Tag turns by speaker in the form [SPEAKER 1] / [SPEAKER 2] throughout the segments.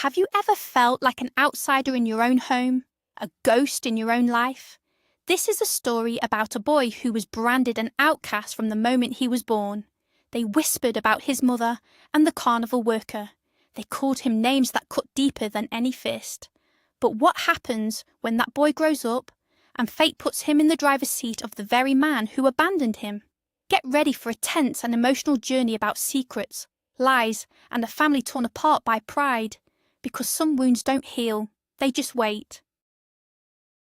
[SPEAKER 1] Have you ever felt like an outsider in your own home, a ghost in your own life? This is a story about a boy who was branded an outcast from the moment he was born. They whispered about his mother and the carnival worker. They called him names that cut deeper than any fist. But what happens when that boy grows up and fate puts him in the driver's seat of the very man who abandoned him? Get ready for a tense and emotional journey about secrets, lies, and a family torn apart by pride. Because some wounds don't heal, they just wait.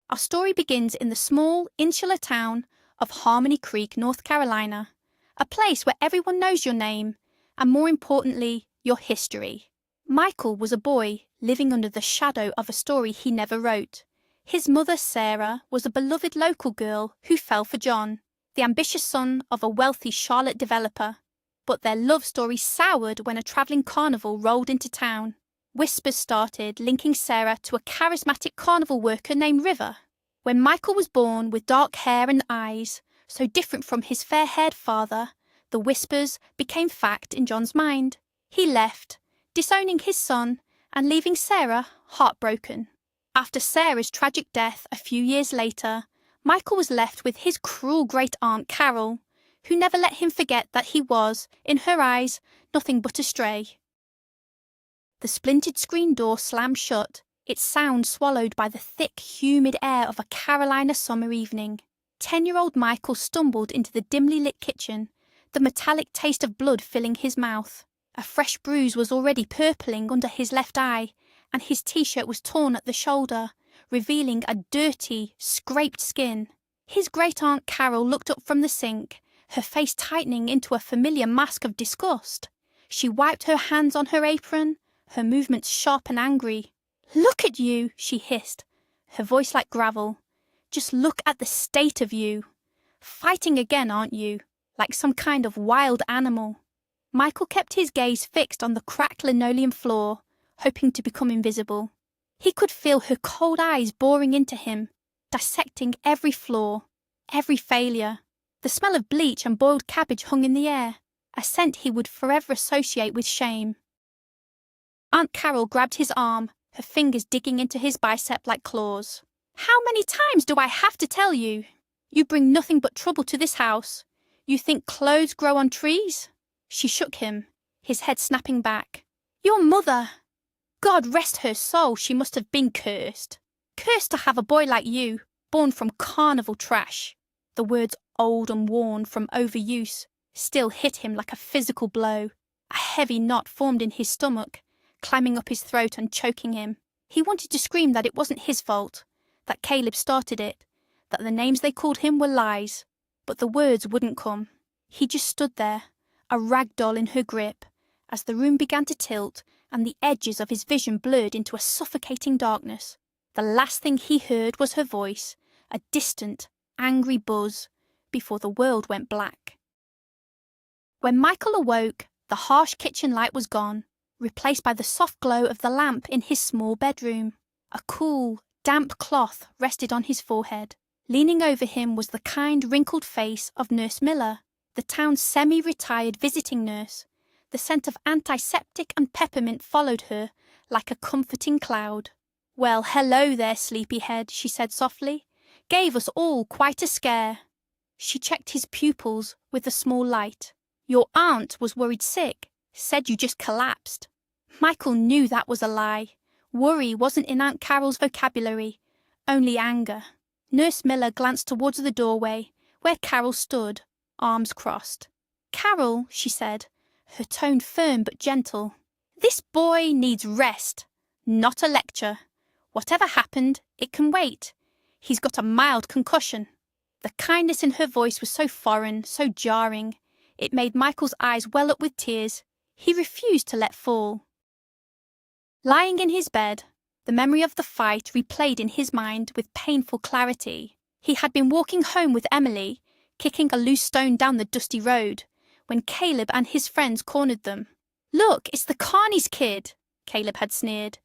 [SPEAKER 1] Our story begins in the small, insular town of Harmony Creek, North Carolina, a place where everyone knows your name, and more importantly, your history. Michael was a boy living under the shadow of a story he never wrote. His mother, Sarah, was a beloved local girl who fell for John, the ambitious son of a wealthy Charlotte developer. But their love story soured when a travelling carnival rolled into town. Whispers started linking Sarah to a charismatic carnival worker named River. When Michael was born with dark hair and eyes, so different from his fair-haired father, the whispers became fact in John's mind. He left, disowning his son and leaving Sarah heartbroken. After Sarah's tragic death a few years later, Michael was left with his cruel great-aunt Carol, who never let him forget that he was, in her eyes, nothing but a stray. The splintered screen door slammed shut, its sound swallowed by the thick, humid air of a Carolina summer evening. 10-year-old Michael stumbled into the dimly lit kitchen, the metallic taste of blood filling his mouth. A fresh bruise was already purpling under his left eye, and his t-shirt was torn at the shoulder, revealing a dirty, scraped skin. His great-aunt Carol looked up from the sink, her face tightening into a familiar mask of disgust. She wiped her hands on her apron, her movements sharp and angry. "Look at you," she hissed, her voice like gravel. "Just look at the state of you. Fighting again, aren't you? Like some kind of wild animal." Michael kept his gaze fixed on the cracked linoleum floor, hoping to become invisible. He could feel her cold eyes boring into him, dissecting every flaw, every failure. The smell of bleach and boiled cabbage hung in the air, a scent he would forever associate with shame. Aunt Carol grabbed his arm, her fingers digging into his bicep like claws. "How many times do I have to tell you? You bring nothing but trouble to this house. You think clothes grow on trees?" She shook him, his head snapping back. "Your mother! God rest her soul, she must have been cursed. Cursed to have a boy like you, born from carnival trash." The words, old and worn from overuse, still hit him like a physical blow. A heavy knot formed in his stomach, climbing up his throat and choking him. He wanted to scream that it wasn't his fault, that Caleb started it, that the names they called him were lies, but the words wouldn't come. He just stood there, a rag doll in her grip, as the room began to tilt and the edges of his vision blurred into a suffocating darkness. The last thing he heard was her voice, a distant, angry buzz, before the world went black. When Michael awoke, the harsh kitchen light was gone, replaced by the soft glow of the lamp in his small bedroom. A cool, damp cloth rested on his forehead. Leaning over him was the kind, wrinkled face of Nurse Miller, the town's semi-retired visiting nurse. The scent of antiseptic and peppermint followed her like a comforting cloud. "Well, hello there, sleepyhead," she said softly. "Gave us all quite a scare." She checked his pupils with a small light. "Your aunt was worried sick, said you just collapsed." Michael knew that was a lie. Worry wasn't in Aunt Carol's vocabulary, only anger. Nurse Miller glanced towards the doorway, where Carol stood, arms crossed. "Carol," she said, her tone firm but gentle, "this boy needs rest, not a lecture. Whatever happened, it can wait. He's got a mild concussion." The kindness in her voice was so foreign, so jarring, it made Michael's eyes well up with tears he refused to let fall. Lying in his bed, the memory of the fight replayed in his mind with painful clarity. He had been walking home with Emily, kicking a loose stone down the dusty road, when Caleb and his friends cornered them. "Look, it's the Carnie's kid," Caleb had sneered,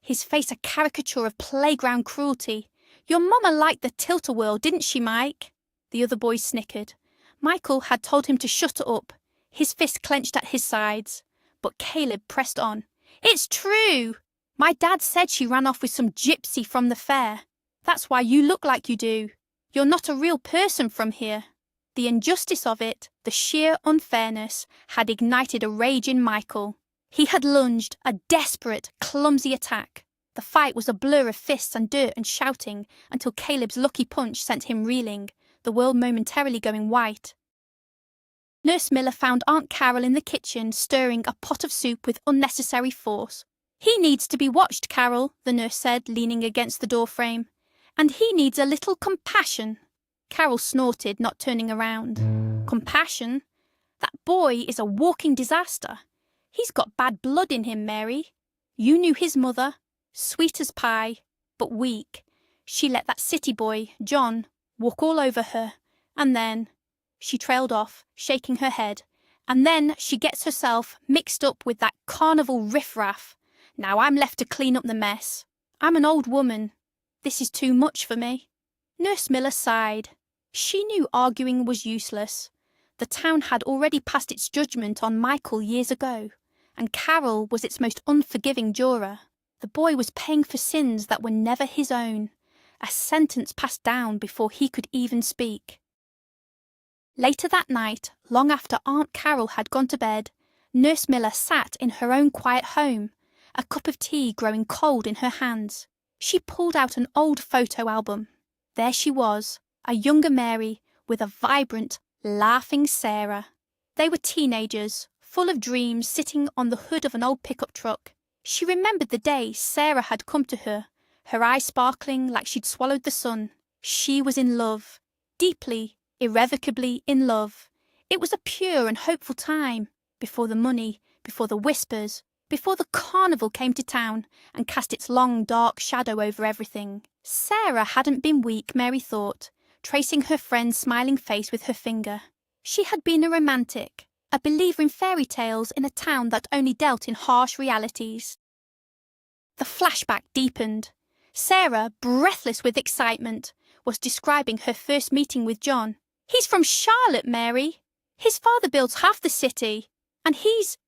[SPEAKER 1] his face a caricature of playground cruelty. "Your mama liked the tilt-a-whirl, didn't she, Mike?" The other boys snickered. Michael had told him to shut up, his fist clenched at his sides. But Caleb pressed on. "It's true! My dad said she ran off with some gypsy from the fair. That's why you look like you do. You're not a real person from here." The injustice of it, the sheer unfairness, had ignited a rage in Michael. He had lunged, a desperate, clumsy attack. The fight was a blur of fists and dirt and shouting until Caleb's lucky punch sent him reeling, the world momentarily going white. Nurse Miller found Aunt Carol in the kitchen stirring a pot of soup with unnecessary force. "He needs to be watched, Carol," the nurse said, leaning against the doorframe. "And he needs a little compassion." Carol snorted, not turning around. "Compassion? That boy is a walking disaster. He's got bad blood in him, Mary. You knew his mother, sweet as pie, but weak. She let that city boy, John, walk all over her. And then—" She trailed off, shaking her head. "And then she gets herself mixed up with that carnival riffraff. Now I'm left to clean up the mess. I'm an old woman. This is too much for me." Nurse Miller sighed. She knew arguing was useless. The town had already passed its judgment on Michael years ago, and Carol was its most unforgiving juror. The boy was paying for sins that were never his own, a sentence passed down before he could even speak. Later that night, long after Aunt Carol had gone to bed, Nurse Miller sat in her own quiet home, a cup of tea growing cold in her hands. She pulled out an old photo album. There she was, a younger Mary with a vibrant, laughing Sarah. They were teenagers, full of dreams, sitting on the hood of an old pickup truck. She remembered the day Sarah had come to her, her eyes sparkling like she'd swallowed the sun. She was in love, deeply, irrevocably in love. It was a pure and hopeful time, before the money, before the whispers, before the carnival came to town and cast its long, dark shadow over everything. Sarah hadn't been weak, Mary thought, tracing her friend's smiling face with her finger. She had been a romantic, a believer in fairy tales in a town that only dealt in harsh realities. The flashback deepened. Sarah, breathless with excitement, was describing her first meeting with John. "He's from Charlotte, Mary. His father builds half the city, and he's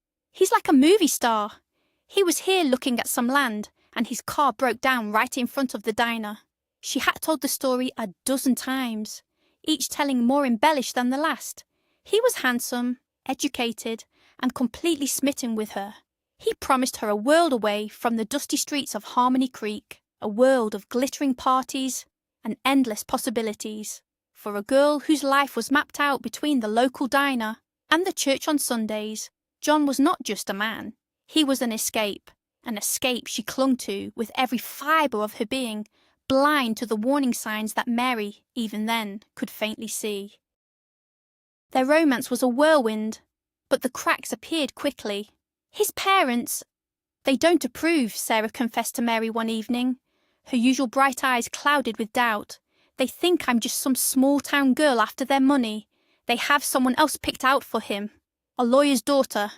[SPEAKER 1] like a movie star. He was here looking at some land, and his car broke down right in front of the diner." She had told the story a dozen times, each telling more embellished than the last. He was handsome, educated, and completely smitten with her. He promised her a world away from the dusty streets of Harmony Creek, a world of glittering parties and endless possibilities. For a girl whose life was mapped out between the local diner and the church on Sundays, John was not just a man. He was an escape she clung to with every fibre of her being, blind to the warning signs that Mary, even then, could faintly see. Their romance was a whirlwind, but the cracks appeared quickly. His parents— "They don't approve," Sarah confessed to Mary one evening, her usual bright eyes clouded with doubt. "They think I'm just some small-town girl after their money. They have someone else picked out for him, a lawyer's daughter."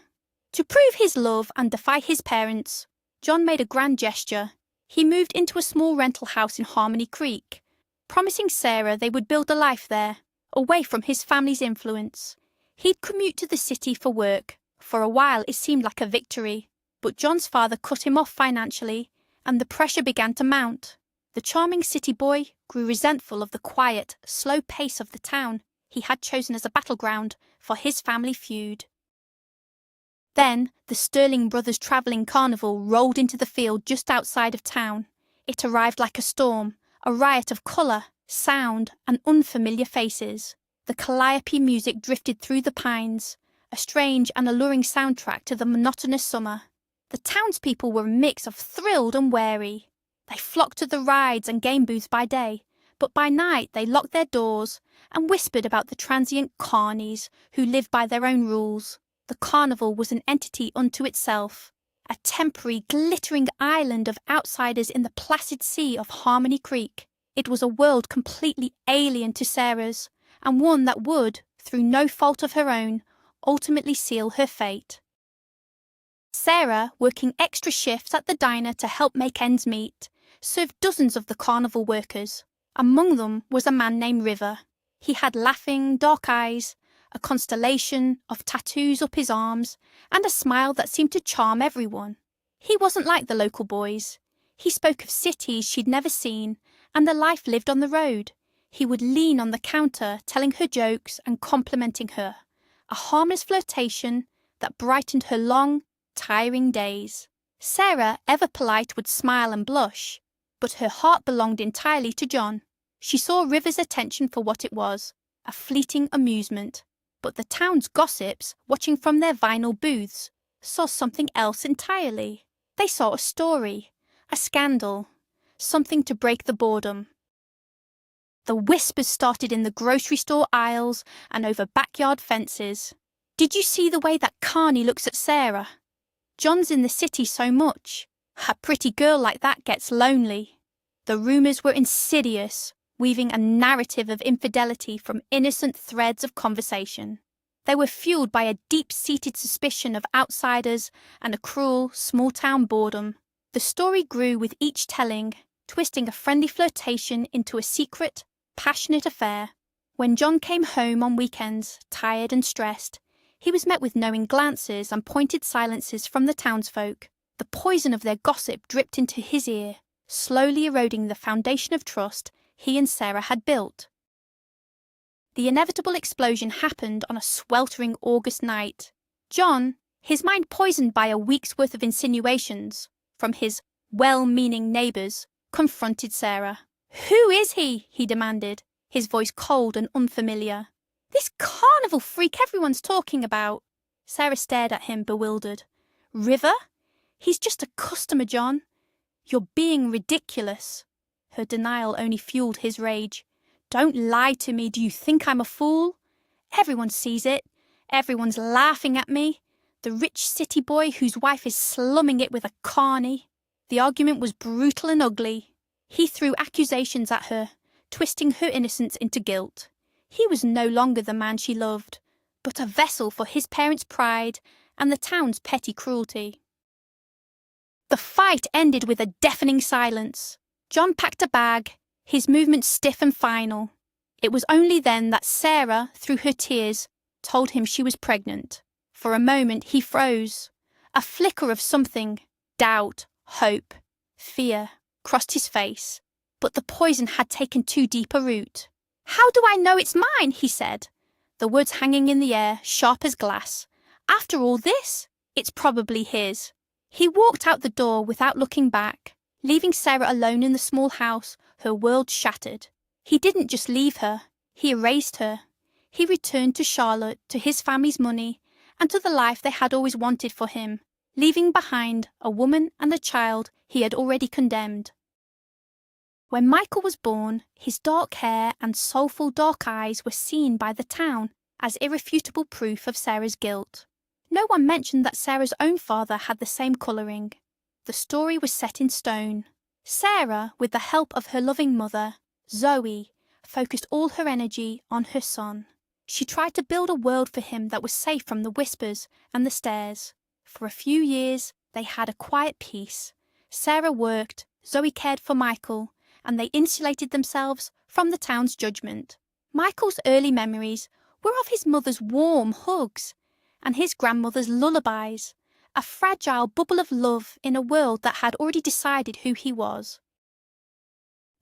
[SPEAKER 1] To prove his love and defy his parents, John made a grand gesture. He moved into a small rental house in Harmony Creek, promising Sarah they would build a life there, away from his family's influence. He'd commute to the city for work. For a while it seemed like a victory, but John's father cut him off financially, and the pressure began to mount. The charming city boy grew resentful of the quiet, slow pace of the town he had chosen as a battleground for his family feud. Then the Sterling Brothers travelling carnival rolled into the field just outside of town. It arrived like a storm, a riot of colour, sound, and unfamiliar faces. The calliope music drifted through the pines, a strange and alluring soundtrack to the monotonous summer. The townspeople were a mix of thrilled and wary. They flocked to the rides and game booths by day, but by night they locked their doors and whispered about the transient Carnies who lived by their own rules. The carnival was an entity unto itself, a temporary, glittering island of outsiders in the placid sea of Harmony Creek. It was a world completely alien to Sarah's, and one that would, through no fault of her own, ultimately seal her fate. Sarah, working extra shifts at the diner to help make ends meet, served dozens of the carnival workers. Among them was a man named River. He had laughing, dark eyes, a constellation of tattoos up his arms, and a smile that seemed to charm everyone. He wasn't like the local boys. He spoke of cities she'd never seen and the life lived on the road. He would lean on the counter, telling her jokes and complimenting her, a harmless flirtation that brightened her long, tiring days. Sarah, ever polite, would smile and blush, but her heart belonged entirely to John. She saw River's attention for what it was, a fleeting amusement. But the town's gossips, watching from their vinyl booths, saw something else entirely. They saw a story, a scandal, something to break the boredom. The whispers started in the grocery store aisles and over backyard fences. Did you see the way that Carnie looks at Sarah? John's in the city so much. A pretty girl like that gets lonely. The rumours were insidious, weaving a narrative of infidelity from innocent threads of conversation. They were fueled by a deep-seated suspicion of outsiders and a cruel, small-town boredom. The story grew with each telling, twisting a friendly flirtation into a secret, passionate affair. When John came home on weekends, tired and stressed, he was met with knowing glances and pointed silences from the townsfolk. The poison of their gossip dripped into his ear, slowly eroding the foundation of trust he and Sarah had built. The inevitable explosion happened on a sweltering August night. John, his mind poisoned by a week's worth of insinuations from his well-meaning neighbours, confronted Sarah. "Who is he?" he demanded, his voice cold and unfamiliar. "This carnival freak everyone's talking about." Sarah stared at him, bewildered. "River? He's just a customer, John. You're being ridiculous." Her denial only fueled his rage. "Don't lie to me. Do you think I'm a fool? Everyone sees it. Everyone's laughing at me. The rich city boy whose wife is slumming it with a Carnie." The argument was brutal and ugly. He threw accusations at her, twisting her innocence into guilt. He was no longer the man she loved, but a vessel for his parents' pride and the town's petty cruelty. The fight ended with a deafening silence. John packed a bag, his movements stiff and final. It was only then that Sarah, through her tears, told him she was pregnant. For a moment he froze. A flicker of something, doubt, hope, fear, crossed his face, but the poison had taken too deep a root. "How do I know it's mine?" he said, the words hanging in the air, sharp as glass. "After all this, it's probably his." He walked out the door without looking back, leaving Sarah alone in the small house, her world shattered. He didn't just leave her, he erased her. He returned to Charlotte, to his family's money, and to the life they had always wanted for him, leaving behind a woman and a child he had already condemned. When Michael was born, his dark hair and soulful dark eyes were seen by the town as irrefutable proof of Sarah's guilt. No one mentioned that Sarah's own father had the same colouring. The story was set in stone. Sarah, with the help of her loving mother, Zoe, focused all her energy on her son. She tried to build a world for him that was safe from the whispers and the stares. For a few years, they had a quiet peace. Sarah worked, Zoe cared for Michael, and they insulated themselves from the town's judgment. Michael's early memories were of his mother's warm hugs and his grandmother's lullabies, a fragile bubble of love in a world that had already decided who he was.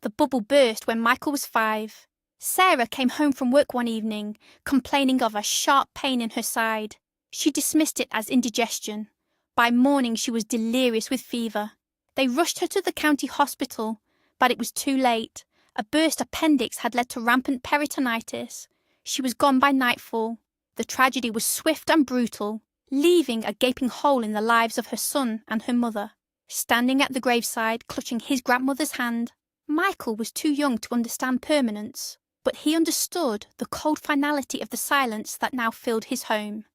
[SPEAKER 1] The bubble burst when Michael was 5. Sarah came home from work one evening, complaining of a sharp pain in her side. She dismissed it as indigestion. By morning she was delirious with fever. They rushed her to the county hospital, but it was too late. A burst appendix had led to rampant peritonitis. She was gone by nightfall. The tragedy was swift and brutal, leaving a gaping hole in the lives of her son and her mother. Standing at the graveside, clutching his grandmother's hand, Michael was too young to understand permanence, but he understood the cold finality of the silence that now filled his home.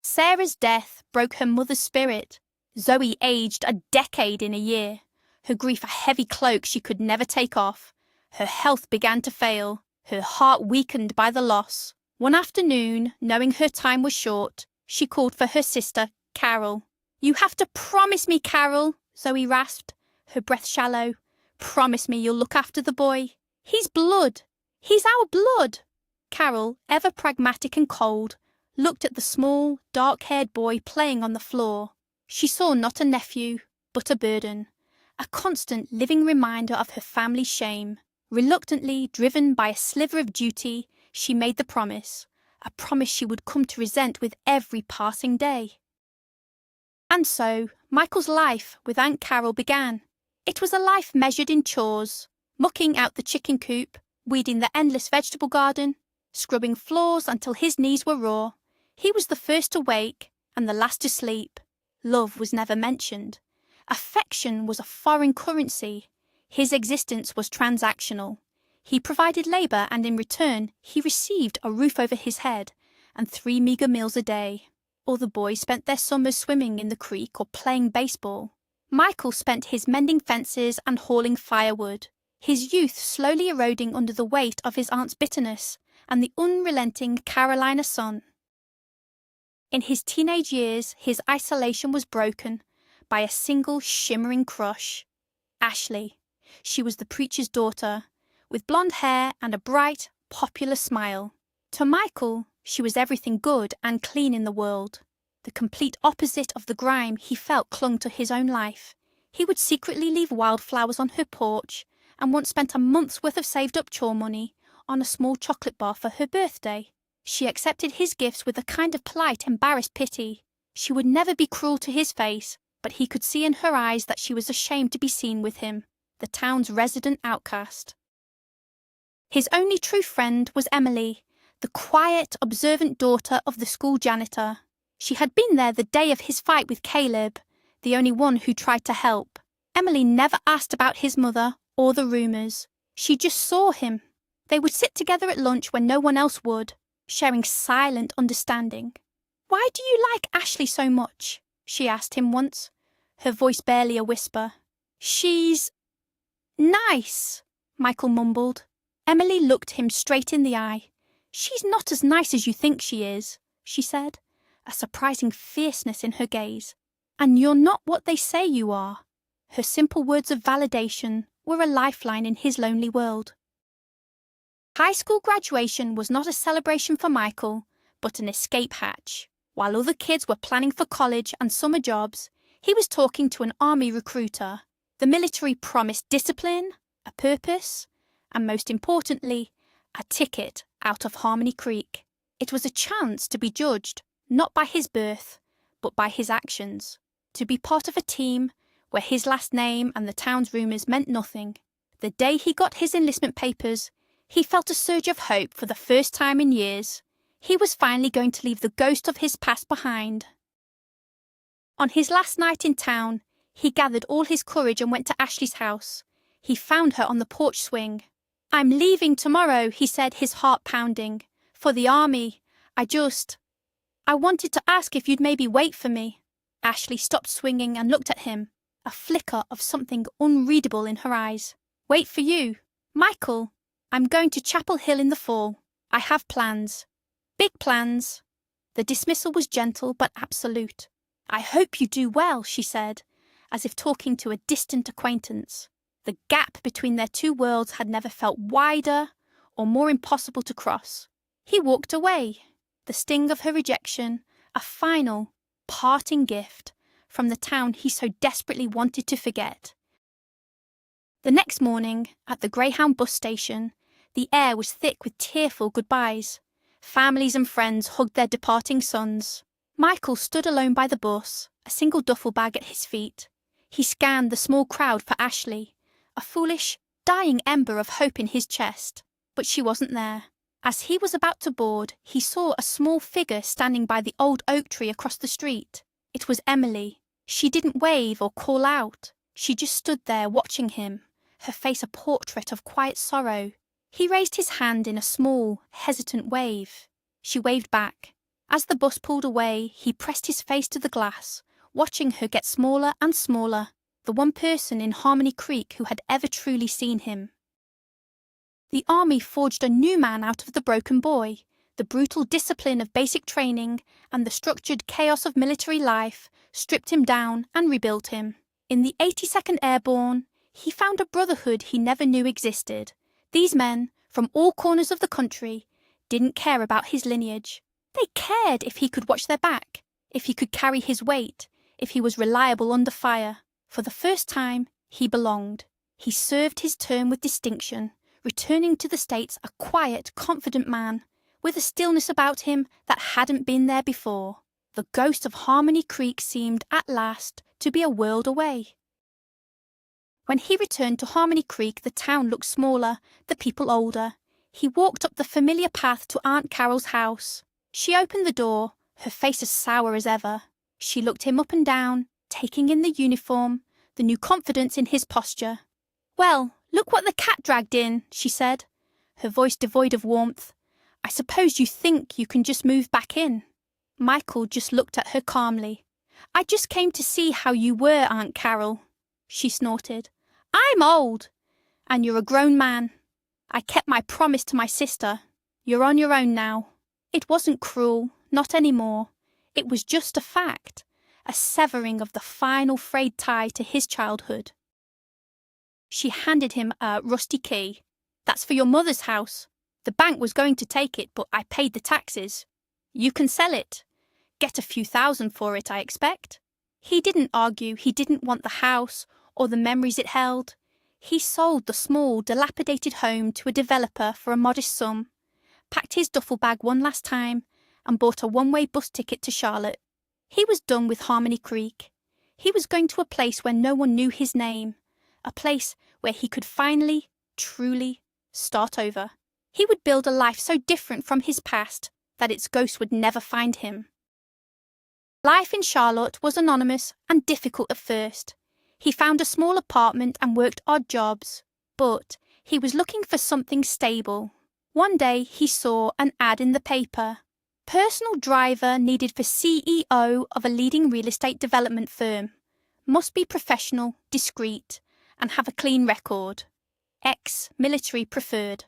[SPEAKER 1] Sarah's death broke her mother's spirit. Zoe aged a decade in a year, her grief a heavy cloak she could never take off. Her health began to fail, her heart weakened by the loss. One afternoon, knowing her time was short, she called for her sister, Carol. "You have to promise me, Carol," Zoe rasped, her breath shallow. "Promise me you'll look after the boy. He's blood. He's our blood." Carol, ever pragmatic and cold, looked at the small, dark-haired boy playing on the floor. She saw not a nephew, but a burden, a constant living reminder of her family's shame. Reluctantly, driven by a sliver of duty, she made the promise, a promise she would come to resent with every passing day. And so, Michael's life with Aunt Carol began. It was a life measured in chores, mucking out the chicken coop, weeding the endless vegetable garden, scrubbing floors until his knees were raw. He was the first to wake and the last to sleep. Love was never mentioned. Affection was a foreign currency. His existence was transactional. He provided labour, and in return he received a roof over his head and 3 meagre meals a day. All the boys spent their summers swimming in the creek or playing baseball. Michael spent his mending fences and hauling firewood, his youth slowly eroding under the weight of his aunt's bitterness and the unrelenting Carolina sun. In his teenage years, his isolation was broken by a single shimmering crush. Ashley. She was the preacher's daughter, with blonde hair and a bright, popular smile. To Michael, she was everything good and clean in the world, the complete opposite of the grime he felt clung to his own life. He would secretly leave wildflowers on her porch and once spent a month's worth of saved-up chore money on a small chocolate bar for her birthday. She accepted his gifts with a kind of polite, embarrassed pity. She would never be cruel to his face, but he could see in her eyes that she was ashamed to be seen with him, the town's resident outcast. His only true friend was Emily, the quiet, observant daughter of the school janitor. She had been there the day of his fight with Caleb, the only one who tried to help. Emily never asked about his mother or the rumours. She just saw him. They would sit together at lunch when no one else would, sharing silent understanding. "Why do you like Ashley so much?" she asked him once, her voice barely a whisper. "She's nice," Michael mumbled. Emily looked him straight in the eye. "She's not as nice as you think she is," she said, a surprising fierceness in her gaze. "And you're not what they say you are." Her simple words of validation were a lifeline in his lonely world. High school graduation was not a celebration for Michael, but an escape hatch. While other kids were planning for college and summer jobs, he was talking to an army recruiter. The military promised discipline, a purpose, and most importantly, a ticket out of Harmony Creek. It was a chance to be judged, not by his birth, but by his actions. To be part of a team where his last name and the town's rumours meant nothing. The day he got his enlistment papers, he felt a surge of hope for the first time in years. He was finally going to leave the ghost of his past behind. On his last night in town, he gathered all his courage and went to Ashley's house. He found her on the porch swing. "I'm leaving tomorrow," he said, his heart pounding. "For the army. I wanted to ask if you'd maybe wait for me." Ashley stopped swinging and looked at him, a flicker of something unreadable in her eyes. "Wait for you? Michael, I'm going to Chapel Hill in the fall. I have plans. Big plans." The dismissal was gentle but absolute. "I hope you do well," she said, as if talking to a distant acquaintance. The gap between their two worlds had never felt wider or more impossible to cross. He walked away, the sting of her rejection, a final, parting gift from the town he so desperately wanted to forget. The next morning, at the Greyhound bus station, the air was thick with tearful goodbyes. Families and friends hugged their departing sons. Michael stood alone by the bus, a single duffel bag at his feet. He scanned the small crowd for Ashley, a foolish, dying ember of hope in his chest. But she wasn't there. As he was about to board, he saw a small figure standing by the old oak tree across the street. It was Emily. She didn't wave or call out. She just stood there watching him, her face a portrait of quiet sorrow. He raised his hand in a small, hesitant wave. She waved back. As the bus pulled away, he pressed his face to the glass, watching her get smaller and smaller, the one person in Harmony Creek who had ever truly seen him. The army forged a new man out of the broken boy. The brutal discipline of basic training and the structured chaos of military life stripped him down and rebuilt him. In the 82nd Airborne, he found a brotherhood he never knew existed. These men, from all corners of the country, didn't care about his lineage. They cared if he could watch their back, if he could carry his weight, if he was reliable under fire. For the first time, he belonged. He served his term with distinction, returning to the States a quiet, confident man, with a stillness about him that hadn't been there before. The ghost of Harmony Creek seemed, at last, to be a world away. When he returned to Harmony Creek, the town looked smaller, the people older. He walked up the familiar path to Aunt Carol's house. She opened the door, her face as sour as ever. She looked him up and down, taking in the uniform, the new confidence in his posture. "Well, look what the cat dragged in," she said, her voice devoid of warmth. "I suppose you think you can just move back in." Michael just looked at her calmly. "I just came to see how you were, Aunt Carol," she snorted. "I'm old, and you're a grown man. I kept my promise to my sister. You're on your own now." It wasn't cruel, not anymore. It was just a fact, a severing of the final frayed tie to his childhood. She handed him a rusty key. "That's for your mother's house. The bank was going to take it, but I paid the taxes. You can sell it. Get a few thousand for it, I expect." He didn't argue. He didn't want the house or the memories it held. He sold the small, dilapidated home to a developer for a modest sum, packed his duffel bag one last time, and bought a one-way bus ticket to Charlotte. He was done with Harmony Creek. He was going to a place where no one knew his name, a place where he could finally, truly, start over. He would build a life so different from his past that its ghost would never find him. Life in Charlotte was anonymous and difficult at first. He found a small apartment and worked odd jobs, but he was looking for something stable. One day he saw an ad in the paper. Personal driver needed for CEO of a leading real estate development firm. Must be professional, discreet, and have a clean record. Ex-military preferred.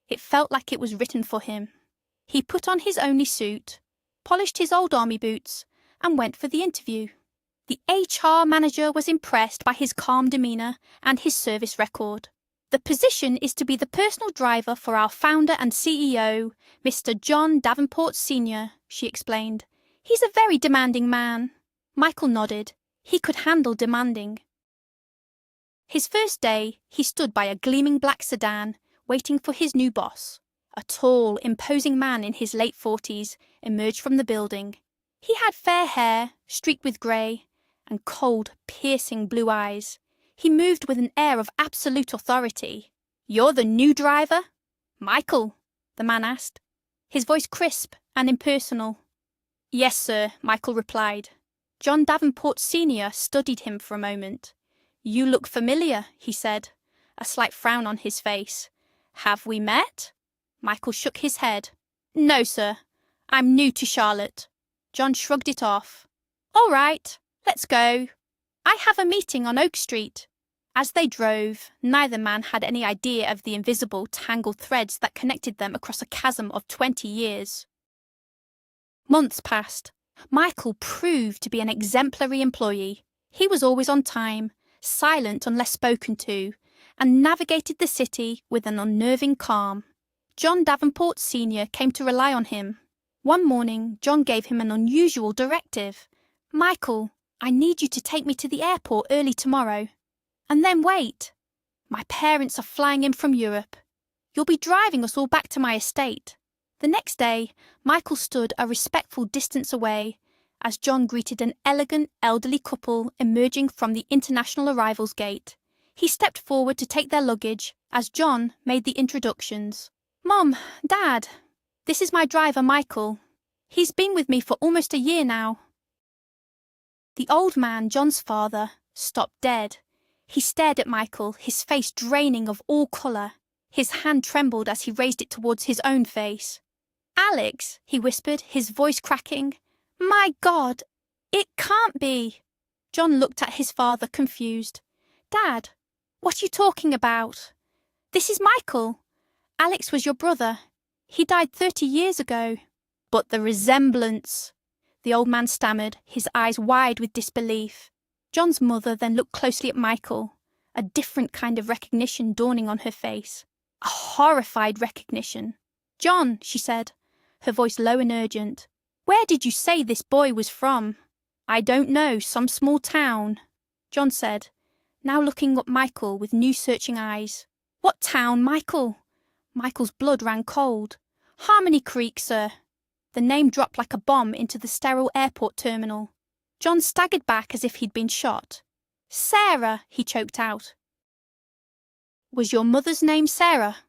[SPEAKER 1] It felt like it was written for him. He put on his only suit, polished his old army boots, and went for the interview. The HR manager was impressed by his calm demeanour and his service record. "The position is to be the personal driver for our founder and CEO, Mr. John Davenport Sr., she explained. "He's a very demanding man." Michael nodded. He could handle demanding. His first day, he stood by a gleaming black sedan, waiting for his new boss. A tall, imposing man in his late 40s emerged from the building. He had fair hair, streaked with grey, and cold, piercing blue eyes. He moved with an air of absolute authority. "You're the new driver?" "Michael?" the man asked, his voice crisp and impersonal. "Yes, sir," Michael replied. John Davenport Sr. studied him for a moment. "You look familiar," he said, a slight frown on his face. "Have we met?" Michael shook his head. "No, sir. I'm new to Charlotte." John shrugged it off. "All right, let's go. I have a meeting on Oak Street." As they drove, neither man had any idea of the invisible, tangled threads that connected them across a chasm of 20 years. Months passed. Michael proved to be an exemplary employee. He was always on time, silent unless spoken to, and navigated the city with an unnerving calm. John Davenport Sr. came to rely on him. One morning, John gave him an unusual directive. "Michael, I need you to take me to the airport early tomorrow. And then wait. My parents are flying in from Europe. You'll be driving us all back to my estate." The next day, Michael stood a respectful distance away as John greeted an elegant, elderly couple emerging from the international arrivals gate. He stepped forward to take their luggage as John made the introductions. "Mom, Dad, this is my driver, Michael. He's been with me for almost a year now." The old man, John's father, stopped dead. He stared at Michael, his face draining of all colour. His hand trembled as he raised it towards his own face. "Alex," he whispered, his voice cracking. "My God, it can't be." John looked at his father, confused. "Dad, what are you talking about? This is Michael. Alex was your brother. He died 30 years ago." "But the resemblance," the old man stammered, his eyes wide with disbelief. John's mother then looked closely at Michael, a different kind of recognition dawning on her face. A horrified recognition. "John," she said, her voice low and urgent, "where did you say this boy was from?" "I don't know, some small town," John said, now looking at Michael with new searching eyes. "What town, Michael?" Michael's blood ran cold. "Harmony Creek, sir." The name dropped like a bomb into the sterile airport terminal. John staggered back as if he'd been shot. "Sarah," he choked out. "Was your mother's name Sarah?"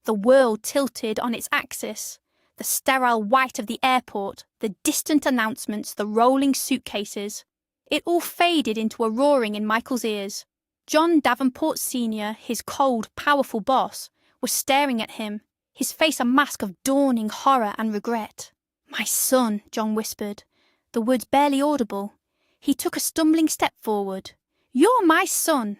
[SPEAKER 1] The world tilted on its axis. The sterile white of the airport, the distant announcements, the rolling suitcases. It all faded into a roaring in Michael's ears. John Davenport Sr., his cold, powerful boss, was staring at him, his face a mask of dawning horror and regret. "My son," John whispered, the words barely audible. He took a stumbling step forward. "You're my son."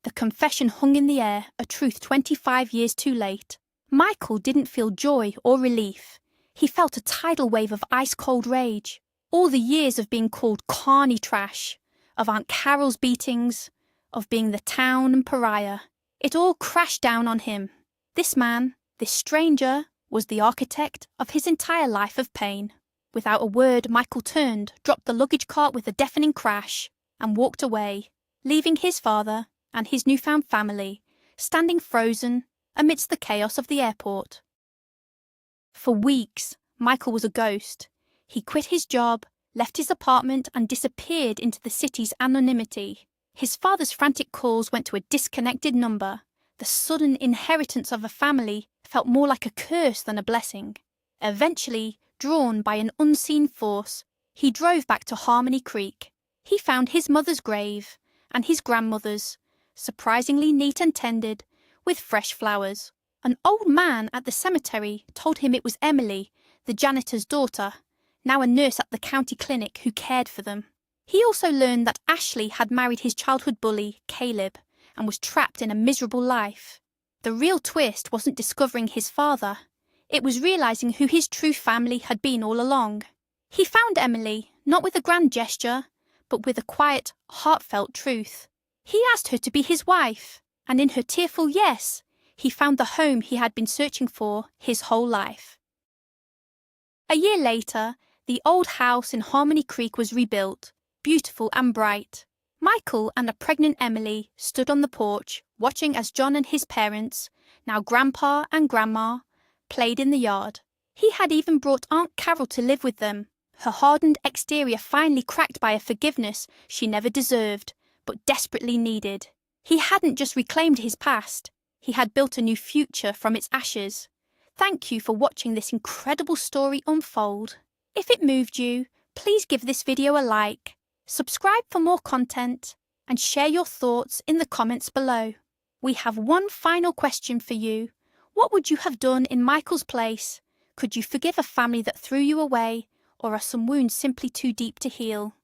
[SPEAKER 1] The confession hung in the air, a truth 25 years too late. Michael didn't feel joy or relief. He felt a tidal wave of ice-cold rage. All the years of being called Carnie trash, of Aunt Carol's beatings, of being the town and pariah. It all crashed down on him. This man, this stranger, was the architect of his entire life of pain. Without a word, Michael turned, dropped the luggage cart with a deafening crash, and walked away, leaving his father and his newfound family standing frozen amidst the chaos of the airport. For weeks, Michael was a ghost. He quit his job, left his apartment, and disappeared into the city's anonymity. His father's frantic calls went to a disconnected number. The sudden inheritance of a family felt more like a curse than a blessing. Eventually, drawn by an unseen force, he drove back to Harmony Creek. He found his mother's grave and his grandmother's, surprisingly neat and tended, with fresh flowers. An old man at the cemetery told him it was Emily, the janitor's daughter, now a nurse at the county clinic, who cared for them. He also learned that Ashley had married his childhood bully, Caleb, and was trapped in a miserable life. The real twist wasn't discovering his father. It was realizing who his true family had been all along. He found Emily, not with a grand gesture, but with a quiet, heartfelt truth. He asked her to be his wife, and in her tearful yes, he found the home he had been searching for his whole life. A year later, the old house in Harmony Creek was rebuilt, beautiful and bright. Michael and a pregnant Emily stood on the porch, watching as John and his parents, now Grandpa and Grandma, played in the yard. He had even brought Aunt Carol to live with them, her hardened exterior finally cracked by a forgiveness she never deserved, but desperately needed. He hadn't just reclaimed his past, he had built a new future from its ashes. Thank you for watching this incredible story unfold. If it moved you, please give this video a like, subscribe for more content, and share your thoughts in the comments below. We have one final question for you. What would you have done in Michael's place? Could you forgive a family that threw you away, or are some wounds simply too deep to heal?